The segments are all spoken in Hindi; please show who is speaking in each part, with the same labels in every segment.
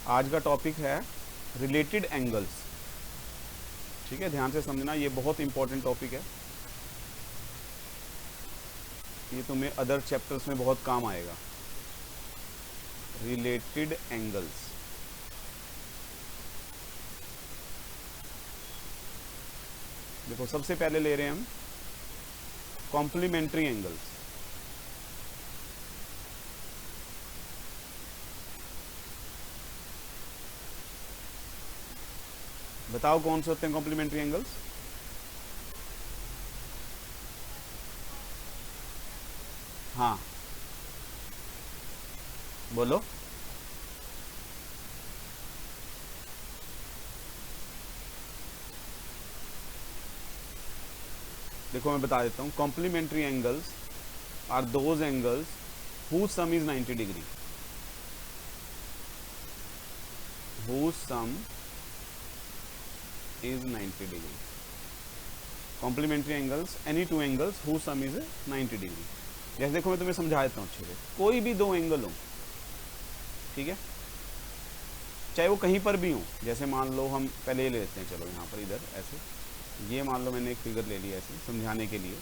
Speaker 1: आज का टॉपिक है रिलेटेड एंगल्स। ठीक है, ध्यान से समझना, ये बहुत इंपॉर्टेंट टॉपिक है, ये तुम्हें अदर चैप्टर्स में बहुत काम आएगा। रिलेटेड एंगल्स, देखो सबसे पहले ले रहे हैं हम कॉम्प्लीमेंट्री एंगल्स। बताओ कौन से होते हैं कॉम्प्लीमेंट्री एंगल्स? हाँ बोलो। देखो मैं बता देता हूँ, complementary angles are those angles whose sum is 90 degree, whose sum is 90 degree. Complementary angles, any two angles whose sum is 90 degree. जैसे देखो मैं तुम्हें समझा देता हूँ अच्छे से, कोई भी दो एंगल हो, ठीक है, चाहे वो कहीं पर भी हो। जैसे मान लो हम पहले ये ले लेते हैं, चलो यहाँ पर इधर ऐसे, ये मान लो मैंने एक फिगर ले लिया ऐसे समझाने के लिए।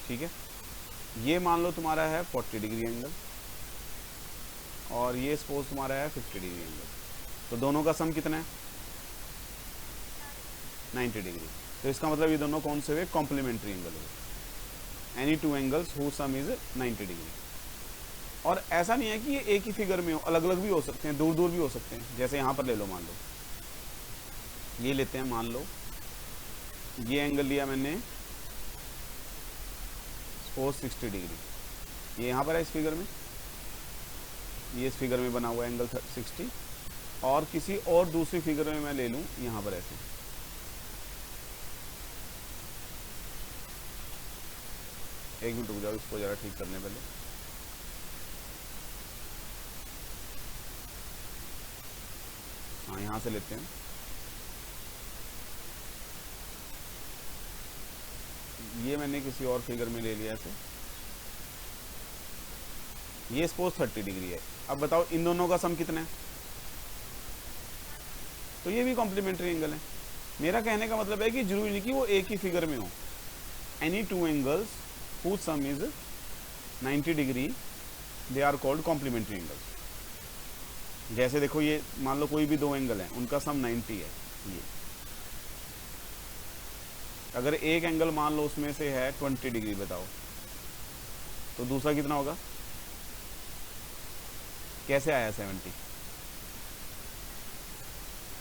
Speaker 1: ठीक है, ये मान लो तुम्हारा है 40 डिग्री एंगल और ये सपोज तुम्हारा है 50 डिग्री एंगल, तो दोनों का सम कितना है? 90 डिग्री। तो इसका मतलब ये दोनों कौन से हुए? कॉम्प्लीमेंट्री एंगल हुए। Any two angles who some is 90 degree. और ऐसा नहीं है कि ये एक ही फिगर में हो, अलग अलग भी हो सकते हैं, दूर दूर भी हो सकते हैं। जैसे यहाँ पर ले लो, मान लो ये लेते हैं, मान लो ये एंगल लिया मैंने सपोज 60 डिग्री, ये यहाँ पर है इस फिगर में, ये इस फिगर में बना हुआ एंगल 60, और किसी और दूसरी फिगर में मैं ले लूँ यहाँ पर ऐसे। एक मिनट रुक जाओ, इसको ज़रा ठीक करने पहले। हाँ यहाँ से लेते हैं, ये मैंने किसी और फिगर में ले लिया ऐसे, ये सपोज 30 डिग्री है। अब बताओ इन दोनों का सम कितना है? तो ये भी कॉम्प्लीमेंट्री एंगल है। मेरा कहने का मतलब है कि जरूरी नहीं कि वो एक ही फिगर में हो। Any two angles whose sum is 90 degree, they are called complementary angles. जैसे देखो ये मान लो कोई भी दो एंगल है, उनका सम 90 है। ये अगर एक एंगल मान लो उसमें से है 20 डिग्री, बताओ तो दूसरा कितना होगा? कैसे आया 70?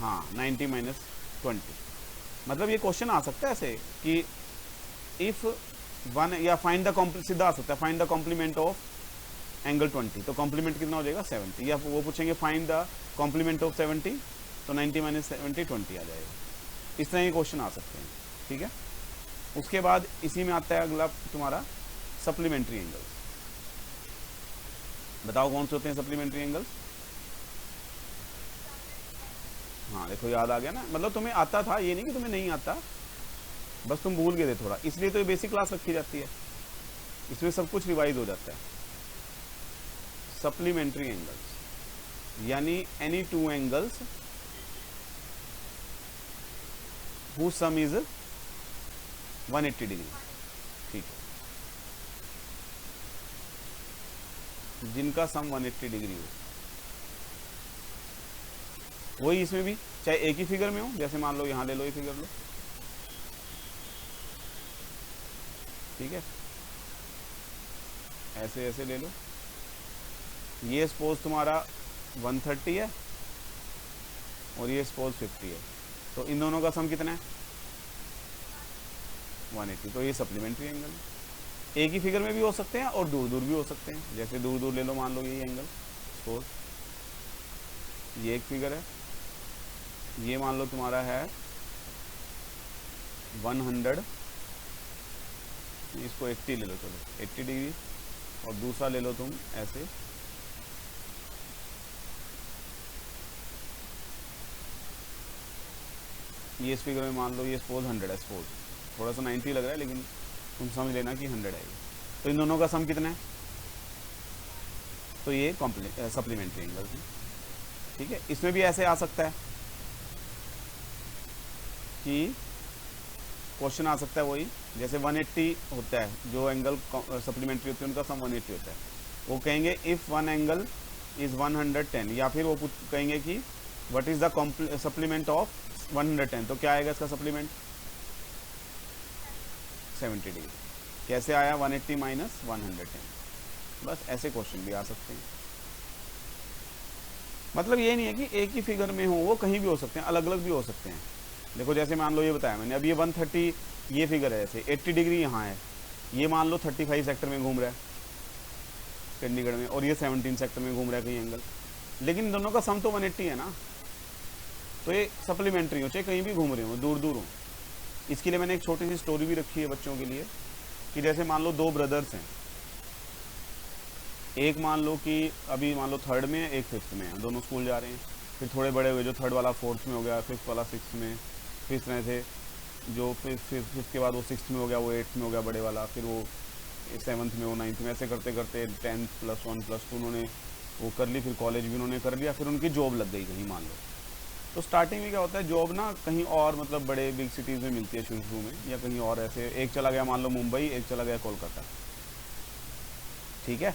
Speaker 1: हाँ 90 माइनस 20। मतलब ये क्वेश्चन आ सकता है ऐसे कि इफ वन, या फाइंड द सीधा आ सकता है, find the complement of angle 20, तो कॉम्प्लीमेंट कितना हो जाएगा? 70। या वो पूछेंगे फाइंड द कॉम्प्लीमेंट ऑफ 70, तो 90 माइनस 70 20 आ जाएगा। इस तरह के क्वेश्चन आ सकते हैं। ठीक है, उसके बाद इसी में आता है अगला तुम्हारा सप्लीमेंट्री एंगल्स। बताओ कौन से होते हैं सप्लीमेंट्री एंगल्स? हाँ देखो याद आ गया ना, मतलब तुम्हें आता था, ये नहीं कि तुम्हें नहीं आता, बस तुम भूल गए थे थोड़ा, इसलिए तो ये बेसिक क्लास रखी जाती है, इसमें सब कुछ रिवाइज हो जाता है। सप्लीमेंट्री एंगल्स यानी any two angles whose sum is 180 degree. ठीक है, जिनका सम 180 डिग्री हो। वही इसमें भी, चाहे एक ही फिगर में हो, जैसे मान लो यहाँ ले लो, ये फिगर लो, ठीक है, ऐसे ऐसे ले लो। ये सपोज तुम्हारा 130 है और ये सपोज 50 है, तो इन दोनों का सम कितना है? 180। तो ये सप्लीमेंट्री एंगल है। एक ही फिगर में भी हो सकते हैं और दूर दूर भी हो सकते हैं। जैसे दूर दूर ले लो, मान लो ये एंगल सपोज, ये एक फिगर है, ये मान लो तुम्हारा है 100, इसको 80 ले लो, चलो 80 डिग्री, और दूसरा ले लो तुम ऐसे, ये इस फिगर में मान लो ये सपोज 100 है, सपोज थोड़ा सा 90 लग रहा है लेकिन तुम समझ लेना कि 100 आएगी। तो इन दोनों का सम कितना है, तो ये सप्लीमेंट्री एंगल है। ठीक है, इसमें भी ऐसे आ सकता है कि क्वेश्चन आ सकता है वही, जैसे 180 होता है जो एंगल सप्लीमेंट्री होती है उनका सम 180 होता है। वो कहेंगे इफ़ वन एंगल इज़ 110, या फिर वो कहेंगे कि what is the supplement of 110, तो क्या आएगा इसका सप्लीमेंट 70 डिग्री। कैसे आया 180 माइनस 110, बस ऐसे क्वेश्चन भी आ सकते हैं। मतलब ये नहीं है कि एक ही फिगर में हो, वो कहीं भी हो सकते हैं, अलग अलग भी हो सकते हैं। देखो जैसे मान लो ये बताया मैंने, अब ये 130 ये फिगर है, ऐसे 80 डिग्री यहाँ है, ये मान लो 35 सेक्टर में घूम रहा है चंडीगढ़ में, और ये 17 सेक्टर में घूम रहा है कहीं एंगल, लेकिन दोनों का सम तो 180 है ना, तो ये सप्लीमेंट्री हो, चाहे कहीं भी घूम रहे हो, दूर दूर हो। इसके लिए मैंने एक छोटी सी स्टोरी भी रखी है बच्चों के लिए, कि जैसे मान लो 2 ब्रदर्स हैं, एक मान लो कि अभी मान लो 3rd में है, एक 5th में है, दोनों स्कूल जा रहे हैं। फिर थोड़े बड़े हुए, जो 3rd वाला 4th में हो गया, 5th वाला 6th में, फिर इस तरह से जो 5th के बाद वो 6th में हो गया, वो 8th में हो गया बड़े वाला, फिर वो 7th में, वो 9th में, ऐसे करते करते 10th +1 +2 उन्होंने वो कर ली, फिर कॉलेज भी उन्होंने कर लिया, फिर उनकी जॉब लग गई कहीं मान लो। तो स्टार्टिंग में क्या होता है, जॉब ना कहीं और मतलब बड़े बिग सिटीज़ में मिलती है शुरू में, या कहीं और ऐसे, एक चला गया मान लो मुंबई, एक चला गया कोलकाता। ठीक है,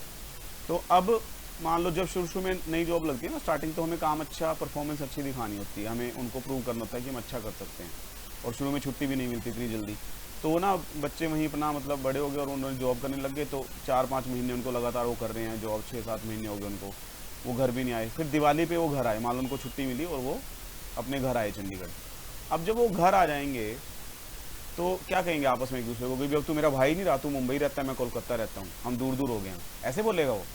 Speaker 1: तो अब मान लो जब शुरू में नई जॉब लगती है ना स्टार्टिंग, तो हमें काम अच्छा, परफॉर्मेंस अच्छी दिखानी होती है, हमें उनको प्रूव करना होता है कि हम अच्छा कर सकते हैं, और शुरू में छुट्टी भी नहीं मिलती इतनी जल्दी। तो वो ना बच्चे वहीं अपना मतलब बड़े हो गए और उन्होंने जॉब करने लग गए, तो 4-5 महीने उनको लगातार वो कर रहे हैं जॉब, 6-7 महीने हो गए उनको, वो घर भी नहीं आए। फिर दिवाली पे वो घर आए, मान लो उनको छुट्टी मिली और वो अपने घर आए चंडीगढ़। अब जब वो घर आ जाएंगे तो क्या कहेंगे आपस में एक दूसरे को, कि अब तू मेरा भाई नहीं रहा, तू मुंबई रहता है, मैं कोलकाता रहता हूँ, हम दूर दूर हो गए हैं, ऐसे बोलेगा वो?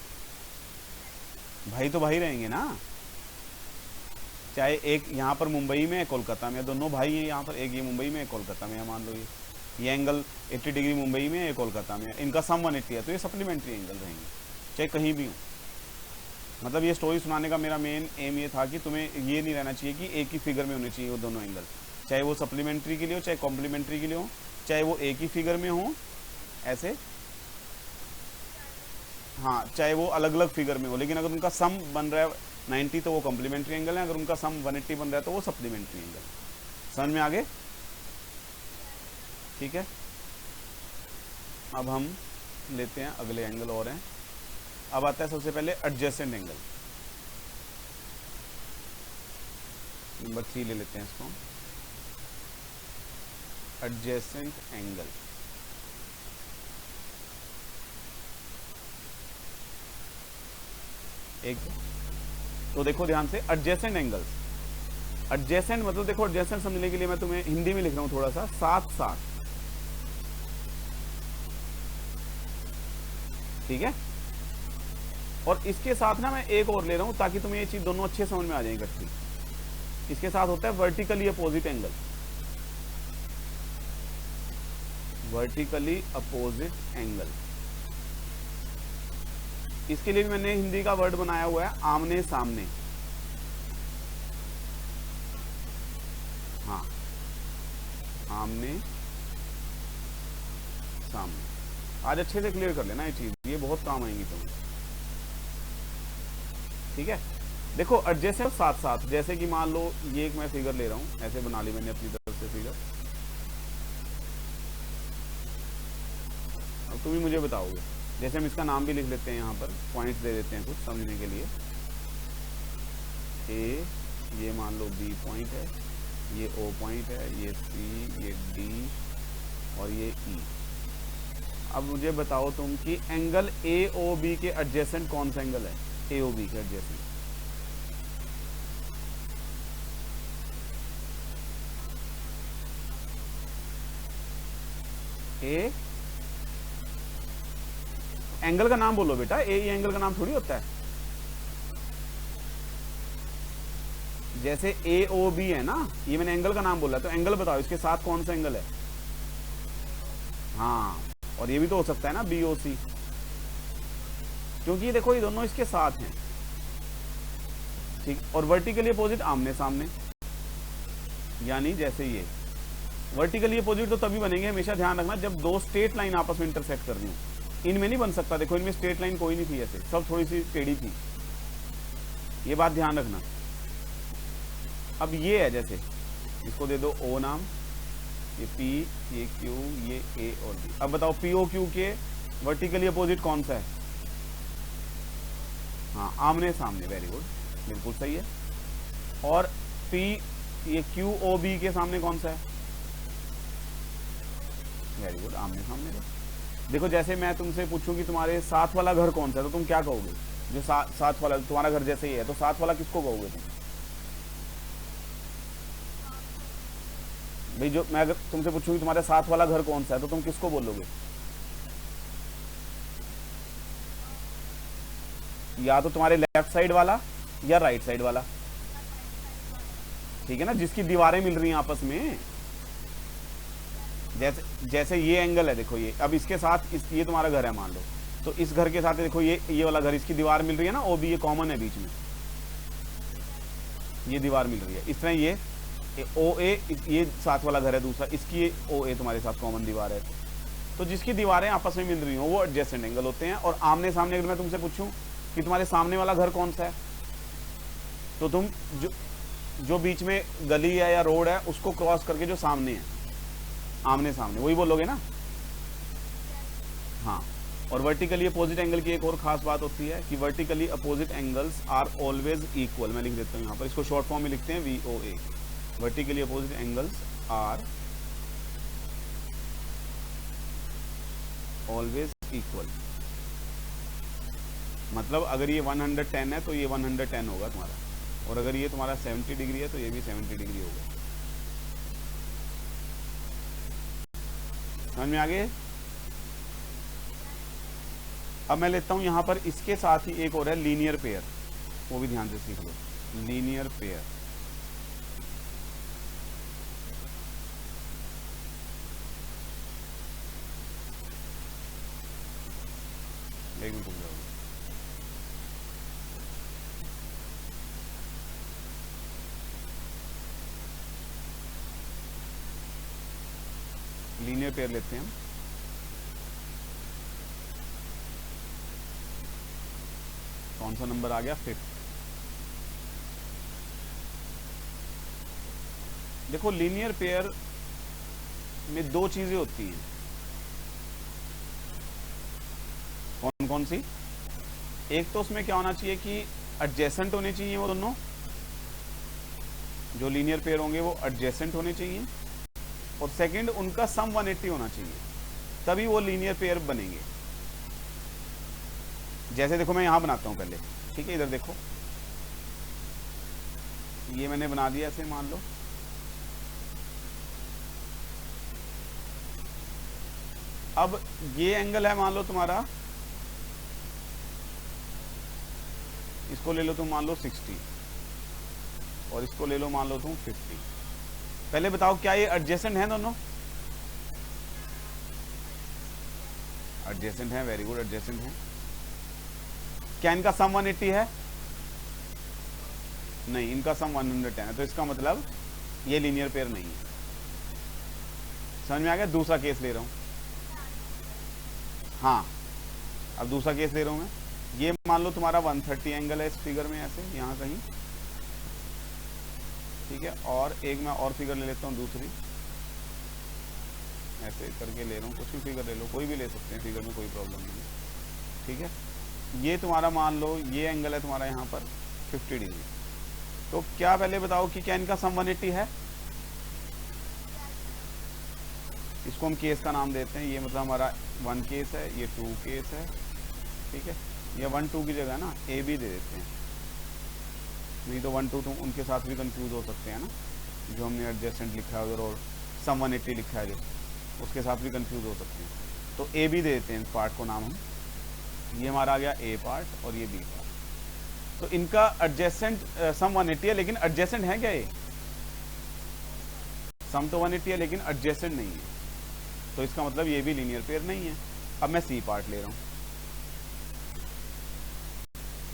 Speaker 1: भाई तो भाई रहेंगे ना, चाहे एक यहाँ पर मुंबई में है, कोलकाता में, दोनों भाई हैं यहाँ पर, एक ये मुंबई में है, कोलकाता में है, मान लो ये एंगल 80 डिग्री मुंबई में है, कोलकाता में है, इनका सम 180 है, तो ये सप्लीमेंट्री एंगल रहेंगे चाहे कहीं भी हो। मतलब ये स्टोरी सुनाने का मेरा मेन एम ये था कि तुम्हें ये नहीं रहना चाहिए कि एक ही फिगर में होने चाहिए वो दोनों एंगल, चाहे वो सप्लीमेंट्री के लिए हो, चाहे कॉम्प्लीमेंट्री के लिए हो, चाहे वो एक ही फिगर में हो ऐसे, हाँ, चाहे वो अलग अलग फिगर में हो, लेकिन अगर उनका सम बन रहा है 90 तो वो कॉम्प्लीमेंट्री एंगल है, अगर उनका सम 180 बन रहा है तो वो सप्लीमेंट्री एंगल। समझ में आगे? ठीक है, अब हम लेते हैं अगले एंगल और हैं। अब आता है सबसे पहले एडजेसेंट एंगल, नंबर 3 ले लेते हैं इसको, एडजेसेंट एंगल। एक तो देखो ध्यान से, एडजेसेंट एंगल्स, एडजेसेंट मतलब देखो, एडजेसेंट समझने के लिए मैं तुम्हें हिंदी में लिख रहा हूं थोड़ा सा, साथ साथ, ठीक है। और इसके साथ ना मैं एक और ले रहा हूं ताकि तुम्हें ये चीज दोनों अच्छे समझ में आ जाए इकट्ठी। इसके साथ होता है vertically opposite angle, vertically opposite angle. इसके लिए भी मैंने हिंदी का वर्ड बनाया हुआ है, आमने सामने। हाँ, आमने सामने। आज अच्छे से क्लियर कर लेना ये चीज, ये बहुत काम आएंगी तुम्हें, ठीक है। देखो एडजेसेंट साथ साथ, जैसे कि मान लो ये एक मैं फिगर ले रहा हूं, ऐसे बना ली मैंने अपनी तरफ से फिगर। अब तुम ही मुझे बताओगे, जैसे हम इसका नाम भी लिख लेते हैं, यहाँ पर पॉइंट्स दे देते हैं कुछ समझने के लिए। ए, ये मान लो बी पॉइंट है, ये ओ पॉइंट है, ये सी, ये डी और ये ई। अब मुझे बताओ तुम कि एंगल ए ओ बी के एडजेसेंट कौन सा एंगल है? ए ओ बी के एडजेसेंट ए, एंगल का नाम बोलो बेटा, ए एंगल का नाम थोड़ी होता है। जैसे ए ओ बी है ना, ये मैंने एंगल का नाम बोला, तो एंगल बताओ इसके साथ कौन सा एंगल है? हाँ, और ये भी तो हो सकता है ना बी ओ सी, क्योंकि ये देखो ये दोनों इसके साथ हैं, ठीक। और वर्टिकली अपोजिट आमने सामने, यानी जैसे ये वर्टिकली अपोजिट तो तभी बनेंगे, हमेशा ध्यान रखना, जब दो स्ट्रेट लाइन आपस में इंटरसेक्ट कर रही हो। इनमें नहीं बन सकता, देखो इनमें स्ट्रेट लाइन कोई नहीं थी, ऐसे सब थोड़ी सी टेढ़ी थी, ये बात ध्यान रखना। अब ये है, जैसे इसको दे दो ओ नाम, ये P, ये Q, ये A और B। अब बताओ POQ के वर्टिकली अपोजिट कौन सा है? हाँ, आमने सामने, वेरी गुड, बिल्कुल सही है। और P, ये QOB के सामने कौन सा है? वेरी गुड, आमने सामने। देखो जैसे मैं तुमसे पूछूं कि तुम्हारे साथ वाला घर कौन सा है, तो तुम क्या कहोगे? जो साथ वाला, तुम्हारा घर जैसे ही है, तो साथ वाला किसको कहोगे तुम? भाई जो मैं अगर तुमसे पूछूं कि तुम्हारे साथ वाला घर कौन सा है, तो तुम किसको बोलोगे? या तो तुम्हारे लेफ्ट साइड वाला या राइट साइड वाला, ठीक है ना, जिसकी दीवारें मिल रही हैं आपस में। जैसे ये एंगल है, देखो ये, अब इसके साथ ये तुम्हारा घर है मान लो, तो इस घर के साथ देखो ये वाला घर, इसकी दीवार मिल रही है ना, OB, ये कॉमन है बीच में, ये दीवार मिल रही है। इस तरह ये OA, ये साथ वाला घर है दूसरा, इसकी OA तुम्हारे साथ कॉमन दीवार है। तो जिसकी दीवारें आपस में मिल रही हो वो एडजेसेंट एंगल होते हैं। और आमने सामने, अगर मैं तुमसे पूछूं कि तुम्हारे सामने वाला घर कौन सा है, तो तुम जो बीच में गली है या रोड है उसको क्रॉस करके जो सामने है, आमने सामने, वही बोलोगे ना। हाँ, और वर्टिकली अपोजिट एंगल की एक और खास बात होती है कि vertically opposite angles are always equal. मैं लिख देता हूँ यहाँ पर, इसको शॉर्ट फॉर्म में लिखते हैं VOA। Vertically opposite angles are always equal. मतलब अगर ये 110 है तो ये 110 होगा तुम्हारा, और अगर ये तुम्हारा 70 डिग्री है तो ये भी 70 डिग्री होगा। समझ में आ गए? अब मैं लेता हूं यहां पर इसके साथ ही एक और है, लीनियर पेयर, वो भी ध्यान से सीख लो। लीनियर पेयर, एक मिनट रुक जाओ। लीनियर पेयर लेते हैं हम। कौन सा नंबर आ गया? 5th। देखो लीनियर पेयर में दो चीजें होती हैं। कौन कौन सी? एक तो उसमें क्या होना चाहिए कि एडजेसेंट होने चाहिए वो दोनों, जो लीनियर पेयर होंगे वो एडजेसेंट होने चाहिए। और सेकंड, उनका सम 180 होना चाहिए, तभी वो लीनियर पेयर बनेंगे। जैसे देखो मैं यहां बनाता हूं पहले, ठीक है, इधर देखो, ये मैंने बना दिया ऐसे, मान लो अब ये एंगल है मान लो तुम्हारा, इसको ले लो तुम मान लो 60, और इसको ले लो मान लो तुम 50। पहले बताओ क्या ये एडजेसेंट है दोनों? एडजेसेंट है, वेरी गुड, एडजेसेंट है। क्या इनका सम 180 है? नहीं, इनका सम 110 है, तो इसका मतलब ये लीनियर पेयर नहीं है। समझ में आ गया? दूसरा केस ले रहा हूं। हाँ, अब दूसरा केस ले रहा हूं मैं। ये मान लो तुम्हारा 130 एंगल है इस फिगर में, ऐसे यहां कहीं, ठीक है। और एक मैं और फिगर ले लेता हूं दूसरी, ऐसे करके ले रहा हूं, कुछ भी फिगर ले लो, कोई भी ले सकते हैं फिगर में, कोई प्रॉब्लम नहीं, ठीक है। ये तुम्हारा मान लो ये एंगल है तुम्हारा यहाँ पर 50 डिग्री। तो क्या पहले बताओ कि क्या इनका सम 180 है? इसको हम केस का नाम देते हैं, ये मतलब हमारा 1 केस है, ये 2 केस है, ठीक है। ये 1 2 की जगह ना AB दे देते हैं, नहीं तो 1 2 तुम उनके साथ भी कंफ्यूज हो सकते हैं ना, जो हमने एडजेसेंट लिखा है उधर और सम 180 लिखा है जो, उसके साथ भी कंफ्यूज हो सकते हैं। तो AB दे देते हैं इस पार्ट को नाम हम। ये हमारा आ गया A पार्ट और ये B पार्ट। तो इनका एडजेसेंट सम 180 है, लेकिन एडजेसेंट है क्या? ये सम तो 180 है लेकिन एडजेसेंट नहीं है, तो इसका मतलब ये भी लीनियर पेयर नहीं है। अब मैं C पार्ट ले रहा हूं।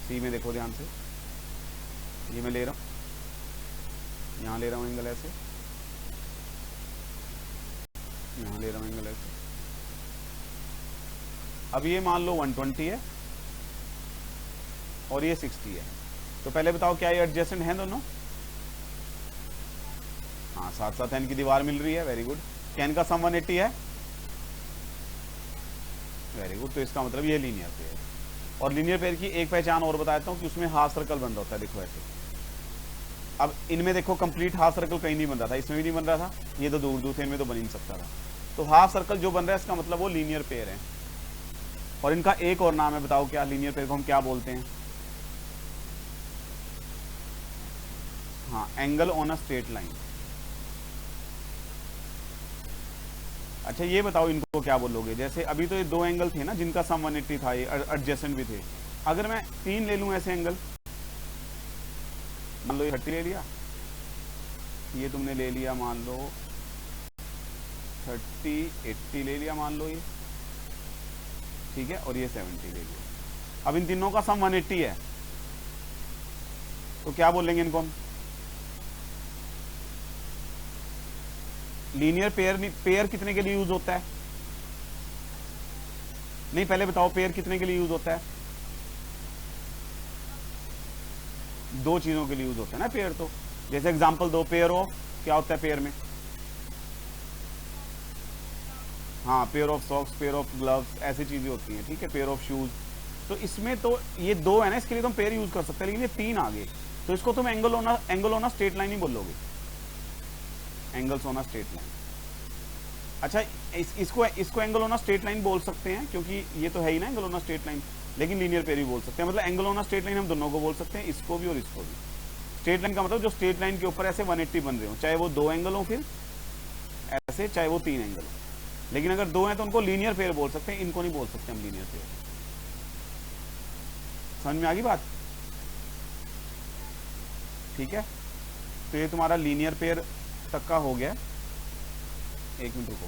Speaker 1: C में देखो ध्यान से, ये मैं ले रहा हूं, यहां ले रहा हूं एंगल ऐसे, यहाँ ले रहा हूँ एंगल ऐसे। अब ये मान लो 120 है और ये 60 है, तो पहले बताओ क्या ये एडजेसेंट हैं दोनों? हाँ, साथ साथ एन की दीवार मिल रही है, वेरी गुड। कैन का सम 180 है, वेरी गुड। तो इसका मतलब ये लीनियर पेयर है। और लीनियर पेयर की एक पहचान और बताता हूँ कि उसमें हाफ सर्कल बन रहा होता है, देखो ऐसे। अब इनमें देखो कंप्लीट हाफ सर्कल कहीं नहीं बन रहा था, इसमें भी नहीं बन रहा था, ये तो दूर दूर थे, इनमें तो बन ही नहीं सकता था। तो हाफ सर्कल जो बन रहा है इसका मतलब वो लीनियर पेयर है। और इनका एक और नाम है, बताओ क्या? लीनियर पेयर को हम क्या बोलते हैं? हाँ, angle on a straight line. अच्छा ये बताओ इनको क्या बोलोगे? जैसे अभी तो ये दो एंगल थे ना जिनका सम 180 था, ये एडजेसेंट भी थे। अगर मैं 3 ले लूं ऐसे एंगल, मान लो ये 30 ले लिया, ये तुमने ले लिया मान लो 30, 80 ले लिया मान लो ये, ठीक है, और ये 70 ले लिया। अब इन तीनों का सम 180 है, तो क्या बोलेंगे इनको हम? लीनियर पेयर कितने के लिए यूज होता है? नहीं, पहले बताओ पेयर कितने के लिए यूज होता है? दो चीजों के लिए यूज होता है ना पेयर। तो जैसे एग्जांपल दो, पेयर ऑफ, क्या होता है पेयर में? हाँ, pair of socks, pair of gloves, ऐसी चीजें होती हैं, ठीक है, पेयर ऑफ शूज। तो इसमें तो ये दो है ना, इसके लिए तुम पेयर यूज कर सकते हैं, लेकिन ये 3 आ गए, तो इसको तुम angle on a straight line ही बोलोगे, angles on a straight line. अच्छा, इसको angle on a straight line बोल सकते हैं क्योंकि ये तो है ही ना angle on a straight line, लेकिन लीनियर पेयर भी बोल सकते हैं। मतलब angle on a straight line हम दोनों को बोल सकते हैं, इसको भी और इसको भी। स्ट्रेट लाइन का मतलब जो स्ट्रेट लाइन के ऊपर ऐसे 180 बन रहे हो, चाहे वो 2 एंगल हो फिर ऐसे, चाहे वो 3 एंगल हो। लेकिन अगर 2 हैं तो उनको लीनियर पेयर बोल सकते हैं, इनको नहीं बोल सकते हम लीनियर पेयर। समझ में आ गई बात? ठीक है, तो ये तुम्हारा लीनियर पेयर तक का हो गया। 1 मिनट रुको।